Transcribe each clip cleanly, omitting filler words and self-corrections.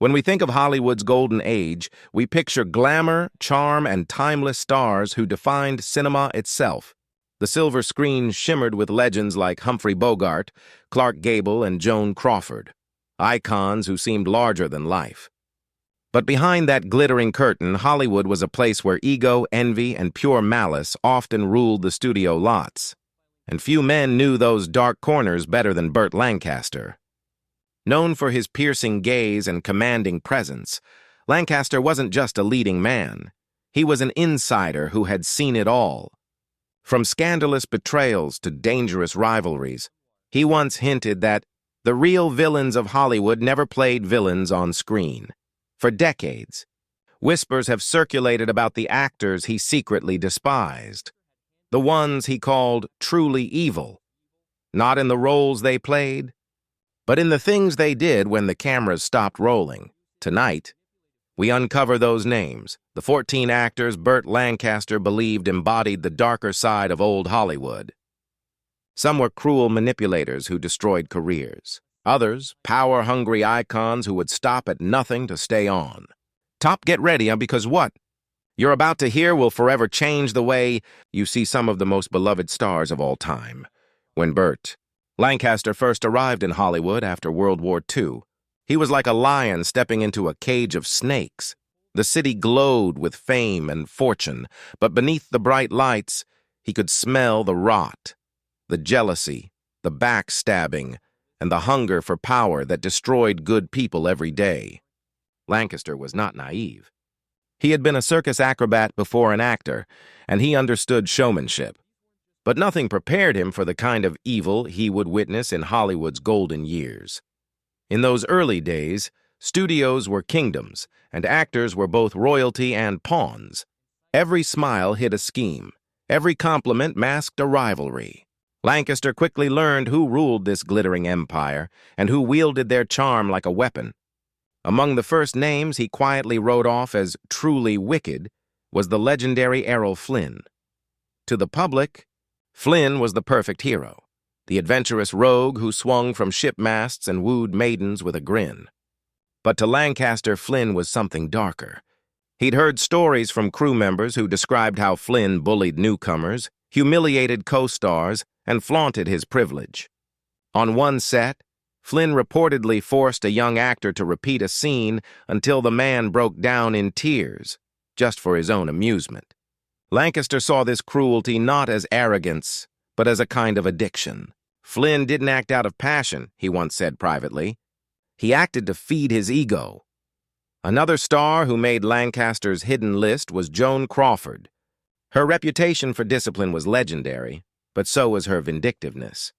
When we think of Hollywood's golden age, we picture glamour, charm, and timeless stars who defined cinema itself. The silver screen shimmered with legends like Humphrey Bogart, Clark Gable, and Joan Crawford, icons who seemed larger than life. But behind that glittering curtain, Hollywood was a place where ego, envy, and pure malice often ruled the studio lots. And few men knew those dark corners better than Burt Lancaster. Known for his piercing gaze and commanding presence, Lancaster wasn't just a leading man. He was an insider who had seen it all. From scandalous betrayals to dangerous rivalries, he once hinted that the real villains of Hollywood never played villains on screen. For decades, whispers have circulated about the actors he secretly despised, the ones he called truly evil, not in the roles they played, but in the things they did when the cameras stopped rolling. Tonight, we uncover those names, the 14 actors Burt Lancaster believed embodied the darker side of old Hollywood. Some were cruel manipulators who destroyed careers. Others, power-hungry icons who would stop at nothing to stay on. Get ready, because what you're about to hear will forever change the way you see some of the most beloved stars of all time. When Burt Lancaster first arrived in Hollywood after World War II, he was like a lion stepping into a cage of snakes. The city glowed with fame and fortune, but beneath the bright lights, he could smell the rot, the jealousy, the backstabbing, and the hunger for power that destroyed good people every day. Lancaster was not naive. He had been a circus acrobat before an actor, and he understood showmanship. But nothing prepared him for the kind of evil he would witness in Hollywood's golden years. In those early days, studios were kingdoms, and actors were both royalty and pawns. Every smile hid a scheme. Every compliment masked a rivalry. Lancaster quickly learned who ruled this glittering empire and who wielded their charm like a weapon. Among the first names he quietly wrote off as truly wicked was the legendary Errol Flynn. To the public, Flynn was the perfect hero, the adventurous rogue who swung from ship masts and wooed maidens with a grin. But to Lancaster, Flynn was something darker. He'd heard stories from crew members who described how Flynn bullied newcomers, humiliated co-stars, and flaunted his privilege. On one set, Flynn reportedly forced a young actor to repeat a scene until the man broke down in tears, just for his own amusement. Lancaster saw this cruelty not as arrogance, but as a kind of addiction. Flynn didn't act out of passion, he once said privately. He acted to feed his ego. Another star who made Lancaster's hidden list was Joan Crawford. Her reputation for discipline was legendary, but so was her vindictiveness.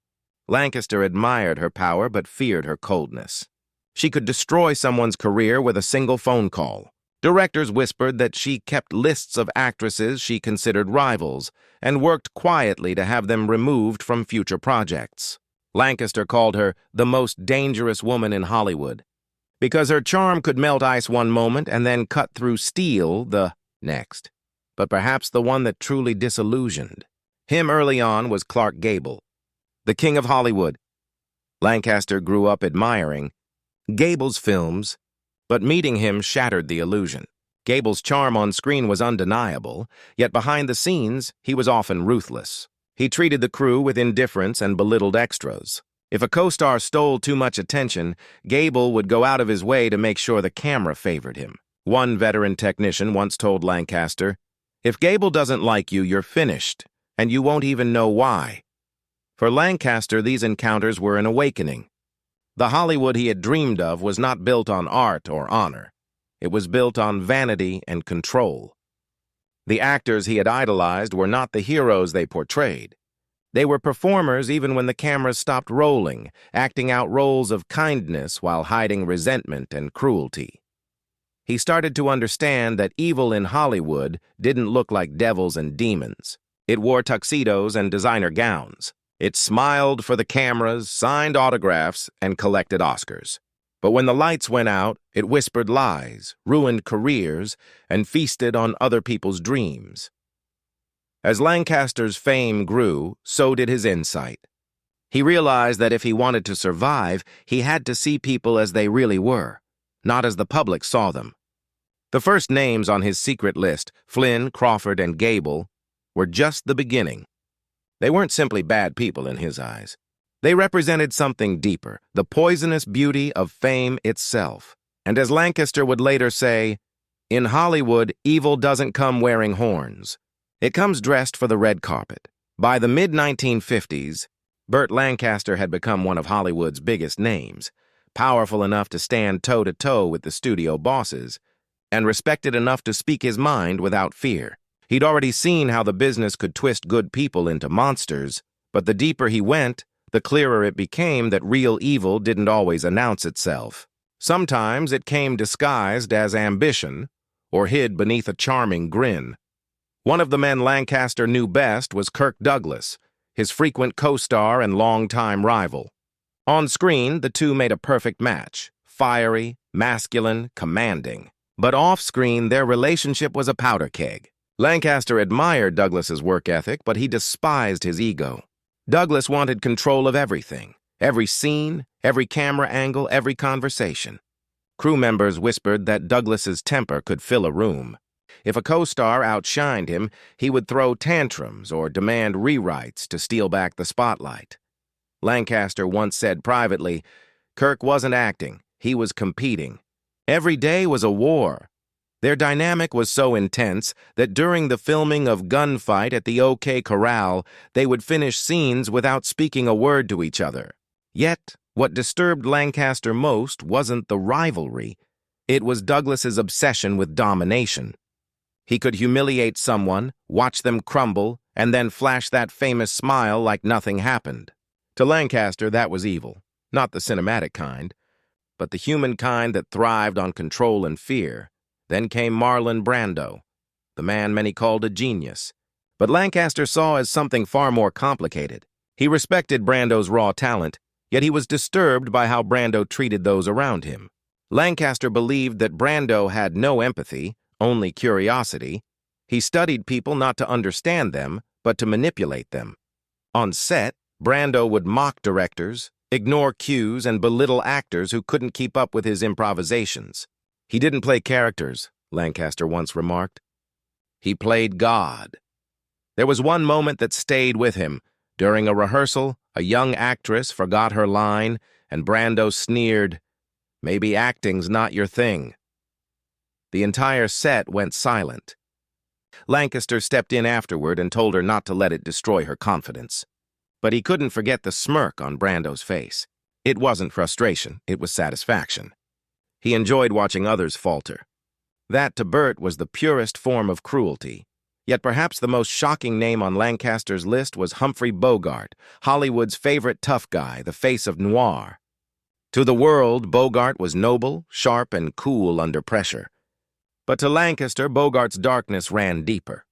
Lancaster admired her power but feared her coldness. She could destroy someone's career with a single phone call. Directors whispered that she kept lists of actresses she considered rivals and worked quietly to have them removed from future projects. Lancaster called her the most dangerous woman in Hollywood because her charm could melt ice one moment and then cut through steel the next. But perhaps the one that truly disillusioned him early on was Clark Gable, the king of Hollywood. Lancaster grew up admiring Gable's films, but meeting him shattered the illusion. Gable's charm on screen was undeniable, yet behind the scenes, he was often ruthless. He treated the crew with indifference and belittled extras. If a co-star stole too much attention, Gable would go out of his way to make sure the camera favored him. One veteran technician once told Lancaster, "If Gable doesn't like you, you're finished, and you won't even know why." For Lancaster, these encounters were an awakening. The Hollywood he had dreamed of was not built on art or honor. It was built on vanity and control. The actors he had idolized were not the heroes they portrayed. They were performers even when the cameras stopped rolling, acting out roles of kindness while hiding resentment and cruelty. He started to understand that evil in Hollywood didn't look like devils and demons. It wore tuxedos and designer gowns. It smiled for the cameras, signed autographs, and collected Oscars. But when the lights went out, it whispered lies, ruined careers, and feasted on other people's dreams. As Lancaster's fame grew, so did his insight. He realized that if he wanted to survive, he had to see people as they really were, not as the public saw them. The first names on his secret list, Flynn, Crawford, and Gable, were just the beginning. They weren't simply bad people in his eyes. They represented something deeper, the poisonous beauty of fame itself. And as Lancaster would later say, in Hollywood, evil doesn't come wearing horns. It comes dressed for the red carpet. By the mid-1950s, Burt Lancaster had become one of Hollywood's biggest names, powerful enough to stand toe-to-toe with the studio bosses, and respected enough to speak his mind without fear. He'd already seen how the business could twist good people into monsters, but the deeper he went, the clearer it became that real evil didn't always announce itself. Sometimes it came disguised as ambition, or hid beneath a charming grin. One of the men Lancaster knew best was Kirk Douglas, his frequent co-star and longtime rival. On screen, the two made a perfect match, fiery, masculine, commanding. But off-screen, their relationship was a powder keg. Lancaster admired Douglas's work ethic, but he despised his ego. Douglas wanted control of everything, every scene, every camera angle, every conversation. Crew members whispered that Douglas's temper could fill a room. If a co-star outshined him, he would throw tantrums or demand rewrites to steal back the spotlight. Lancaster once said privately, Kirk wasn't acting, he was competing. Every day was a war. Their dynamic was so intense that during the filming of Gunfight at the OK Corral, they would finish scenes without speaking a word to each other. Yet, what disturbed Lancaster most wasn't the rivalry. It was Douglas's obsession with domination. He could humiliate someone, watch them crumble, and then flash that famous smile like nothing happened. To Lancaster, that was evil. Not the cinematic kind, but the human kind that thrived on control and fear. Then came Marlon Brando, the man many called a genius. But Lancaster saw as something far more complicated. He respected Brando's raw talent, yet he was disturbed by how Brando treated those around him. Lancaster believed that Brando had no empathy, only curiosity. He studied people not to understand them, but to manipulate them. On set, Brando would mock directors, ignore cues, and belittle actors who couldn't keep up with his improvisations. He didn't play characters, Lancaster once remarked. He played God. There was one moment that stayed with him. During a rehearsal, a young actress forgot her line, and Brando sneered, "Maybe acting's not your thing." The entire set went silent. Lancaster stepped in afterward and told her not to let it destroy her confidence. But he couldn't forget the smirk on Brando's face. It wasn't frustration, it was satisfaction. He enjoyed watching others falter. That, to Burt, was the purest form of cruelty. Yet perhaps the most shocking name on Lancaster's list was Humphrey Bogart, Hollywood's favorite tough guy, the face of noir. To the world, Bogart was noble, sharp, and cool under pressure. But to Lancaster, Bogart's darkness ran deeper.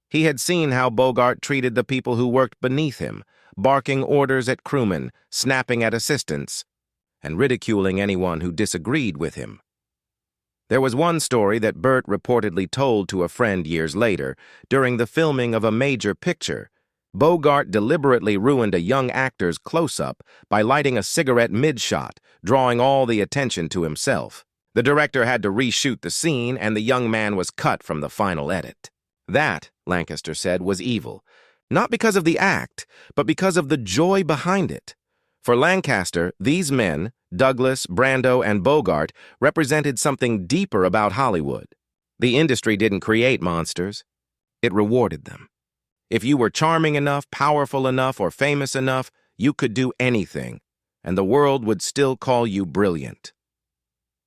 He had seen how Bogart treated the people who worked beneath him, barking orders at crewmen, snapping at assistants, and ridiculing anyone who disagreed with him. There was one story that Burt reportedly told to a friend years later. During the filming of a major picture, Bogart deliberately ruined a young actor's close-up by lighting a cigarette mid-shot, drawing all the attention to himself. The director had to reshoot the scene, and the young man was cut from the final edit. That, Lancaster said, was evil, not because of the act, but because of the joy behind it. For Lancaster, these men, Douglas, Brando, and Bogart, represented something deeper about Hollywood. The industry didn't create monsters. It rewarded them. If you were charming enough, powerful enough, or famous enough, you could do anything, and the world would still call you brilliant.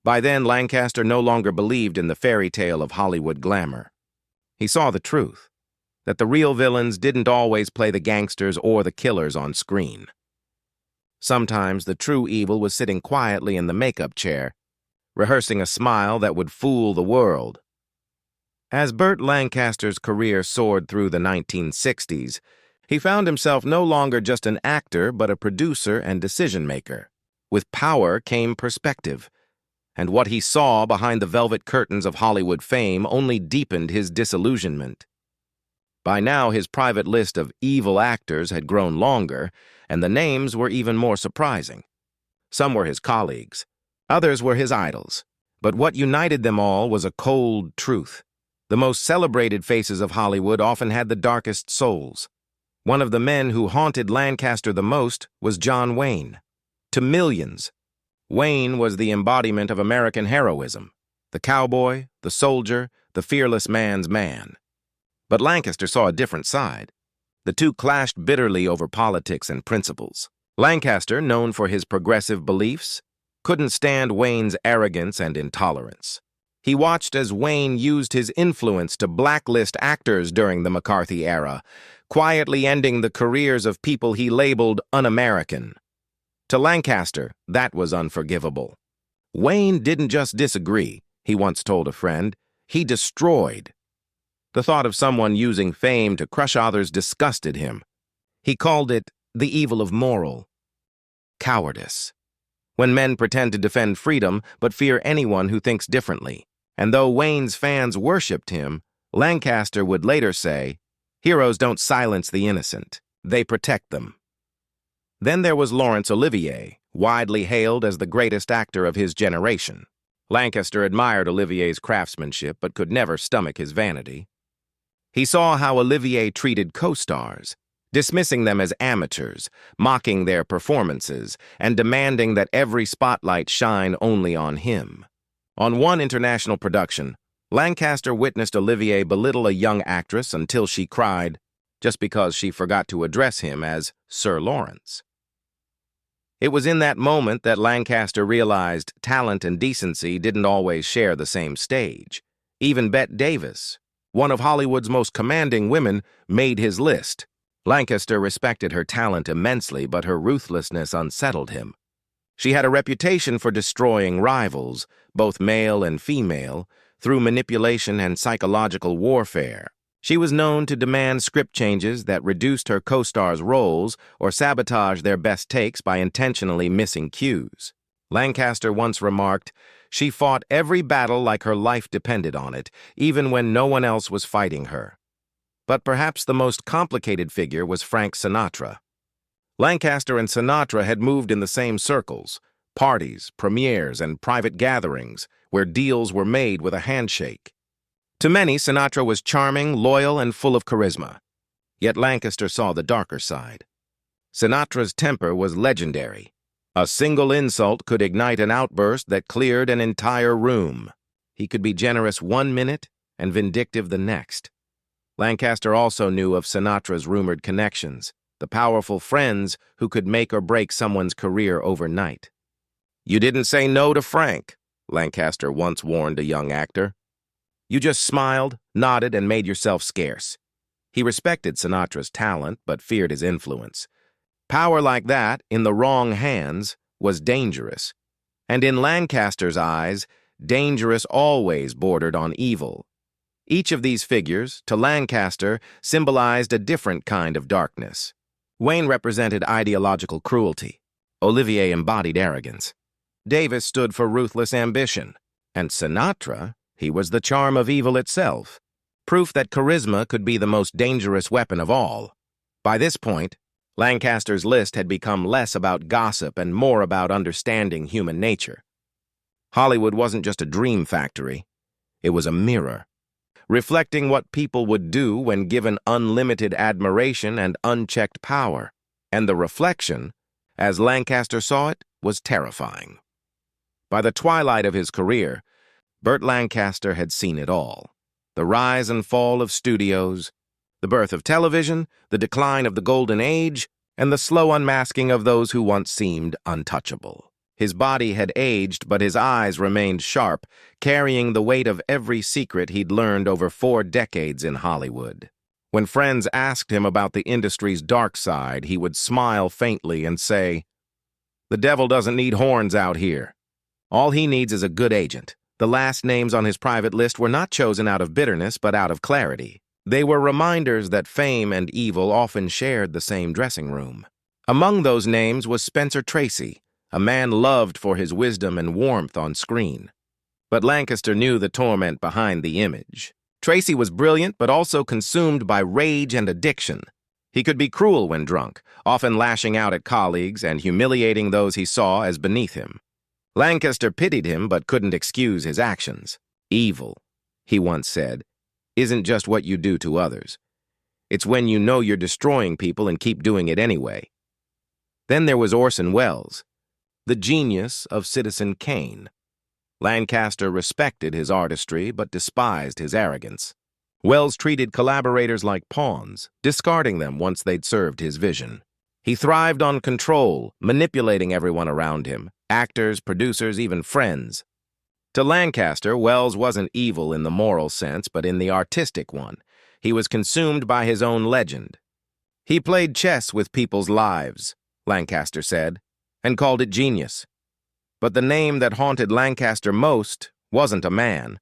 By then, Lancaster no longer believed in the fairy tale of Hollywood glamour. He saw the truth, that the real villains didn't always play the gangsters or the killers on screen. Sometimes the true evil was sitting quietly in the makeup chair, rehearsing a smile that would fool the world. As Burt Lancaster's career soared through the 1960s, he found himself no longer just an actor but a producer and decision-maker. With power came perspective, and what he saw behind the velvet curtains of Hollywood fame only deepened his disillusionment. By now, his private list of evil actors had grown longer, and the names were even more surprising. Some were his colleagues. Others were his idols. But what united them all was a cold truth. The most celebrated faces of Hollywood often had the darkest souls. One of the men who haunted Lancaster the most was John Wayne. To millions, Wayne was the embodiment of American heroism, the cowboy, the soldier, the fearless man's man. But Lancaster saw a different side. The two clashed bitterly over politics and principles. Lancaster, known for his progressive beliefs, couldn't stand Wayne's arrogance and intolerance. He watched as Wayne used his influence to blacklist actors during the McCarthy era, quietly ending the careers of people he labeled un-American. To Lancaster, that was unforgivable. Wayne didn't just disagree, he once told a friend, he destroyed. The thought of someone using fame to crush others disgusted him. He called it the evil of moral cowardice. When men pretend to defend freedom but fear anyone who thinks differently. And though Wayne's fans worshipped him, Lancaster would later say, "Heroes don't silence the innocent, they protect them." Then there was Laurence Olivier, widely hailed as the greatest actor of his generation. Lancaster admired Olivier's craftsmanship but could never stomach his vanity. He saw how Olivier treated co-stars, dismissing them as amateurs, mocking their performances, and demanding that every spotlight shine only on him. On one international production, Lancaster witnessed Olivier belittle a young actress until she cried, just because she forgot to address him as Sir Lawrence. It was in that moment that Lancaster realized talent and decency didn't always share the same stage. Even Bette Davis, one of Hollywood's most commanding women, made his list. Lancaster respected her talent immensely, but her ruthlessness unsettled him. She had a reputation for destroying rivals, both male and female, through manipulation and psychological warfare. She was known to demand script changes that reduced her co-stars' roles or sabotage their best takes by intentionally missing cues. Lancaster once remarked, "She fought every battle like her life depended on it, even when no one else was fighting her." But perhaps the most complicated figure was Frank Sinatra. Lancaster and Sinatra had moved in the same circles, parties, premieres, and private gatherings, where deals were made with a handshake. To many, Sinatra was charming, loyal, and full of charisma. Yet Lancaster saw the darker side. Sinatra's temper was legendary. A single insult could ignite an outburst that cleared an entire room. He could be generous one minute and vindictive the next. Lancaster also knew of Sinatra's rumored connections, the powerful friends who could make or break someone's career overnight. "You didn't say no to Frank," Lancaster once warned a young actor. "You just smiled, nodded, and made yourself scarce." He respected Sinatra's talent, but feared his influence. Power like that, in the wrong hands, was dangerous. And in Lancaster's eyes, dangerous always bordered on evil. Each of these figures, to Lancaster, symbolized a different kind of darkness. Wayne represented ideological cruelty. Olivier embodied arrogance. Davis stood for ruthless ambition. And Sinatra, he was the charm of evil itself. Proof that charisma could be the most dangerous weapon of all. By this point, Lancaster's list had become less about gossip and more about understanding human nature. Hollywood wasn't just a dream factory. It was a mirror, reflecting what people would do when given unlimited admiration and unchecked power. And the reflection, as Lancaster saw it, was terrifying. By the twilight of his career, Burt Lancaster had seen it all. The rise and fall of studios, the birth of television, the decline of the golden age, and the slow unmasking of those who once seemed untouchable. His body had aged, but his eyes remained sharp, carrying the weight of every secret he'd learned over 4 decades in Hollywood. When friends asked him about the industry's dark side, he would smile faintly and say, "The devil doesn't need horns out here. All he needs is a good agent." The last names on his private list were not chosen out of bitterness, but out of clarity. They were reminders that fame and evil often shared the same dressing room. Among those names was Spencer Tracy, a man loved for his wisdom and warmth on screen. But Lancaster knew the torment behind the image. Tracy was brilliant, but also consumed by rage and addiction. He could be cruel when drunk, often lashing out at colleagues and humiliating those he saw as beneath him. Lancaster pitied him but couldn't excuse his actions. Evil, he once said, isn't just what you do to others. It's when you know you're destroying people and keep doing it anyway. Then there was Orson Welles, the genius of Citizen Kane. Lancaster respected his artistry but despised his arrogance. Welles treated collaborators like pawns, discarding them once they'd served his vision. He thrived on control, manipulating everyone around him, actors, producers, even friends. To Lancaster, Welles wasn't evil in the moral sense, but in the artistic one. He was consumed by his own legend. He played chess with people's lives, Lancaster said, and called it genius. But the name that haunted Lancaster most wasn't a man.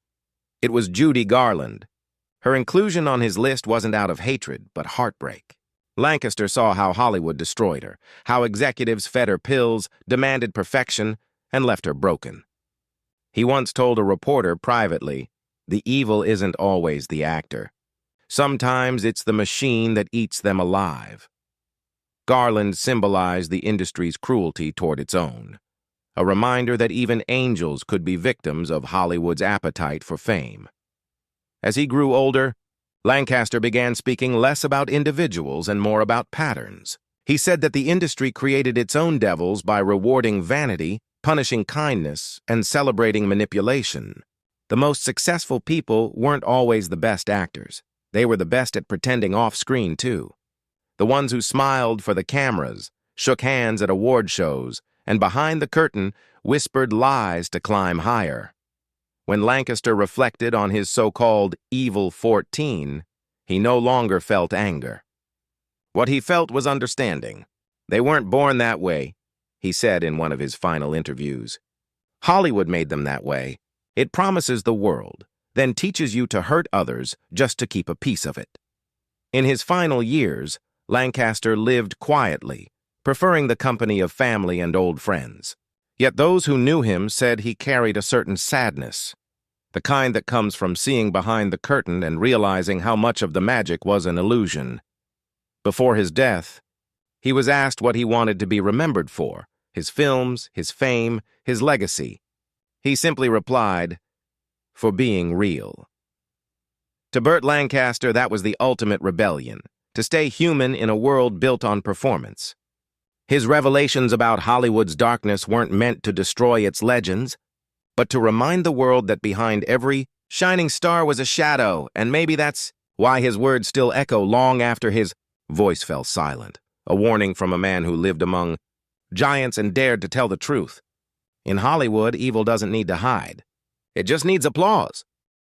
It was Judy Garland. Her inclusion on his list wasn't out of hatred, but heartbreak. Lancaster saw how Hollywood destroyed her, how executives fed her pills, demanded perfection, and left her broken. He once told a reporter privately, "The evil isn't always the actor. Sometimes it's the machine that eats them alive." Garland symbolized the industry's cruelty toward its own, a reminder that even angels could be victims of Hollywood's appetite for fame. As he grew older, Lancaster began speaking less about individuals and more about patterns. He said that the industry created its own devils by rewarding vanity, punishing kindness, and celebrating manipulation. The most successful people weren't always the best actors. They were the best at pretending off-screen, too. The ones who smiled for the cameras, shook hands at award shows, and behind the curtain whispered lies to climb higher. When Lancaster reflected on his so-called evil 14, he no longer felt anger. What he felt was understanding. They weren't born that way, he said in one of his final interviews. Hollywood made them that way. It promises the world, then teaches you to hurt others just to keep a piece of it. In his final years, Lancaster lived quietly, preferring the company of family and old friends. Yet those who knew him said he carried a certain sadness, the kind that comes from seeing behind the curtain and realizing how much of the magic was an illusion. Before his death, he was asked what he wanted to be remembered for, his films, his fame, his legacy. He simply replied, "For being real." To Burt Lancaster, that was the ultimate rebellion, to stay human in a world built on performance. His revelations about Hollywood's darkness weren't meant to destroy its legends, but to remind the world that behind every shining star was a shadow, and maybe that's why his words still echo long after his voice fell silent, a warning from a man who lived among giants and dared to tell the truth. In Hollywood, evil doesn't need to hide. It just needs applause.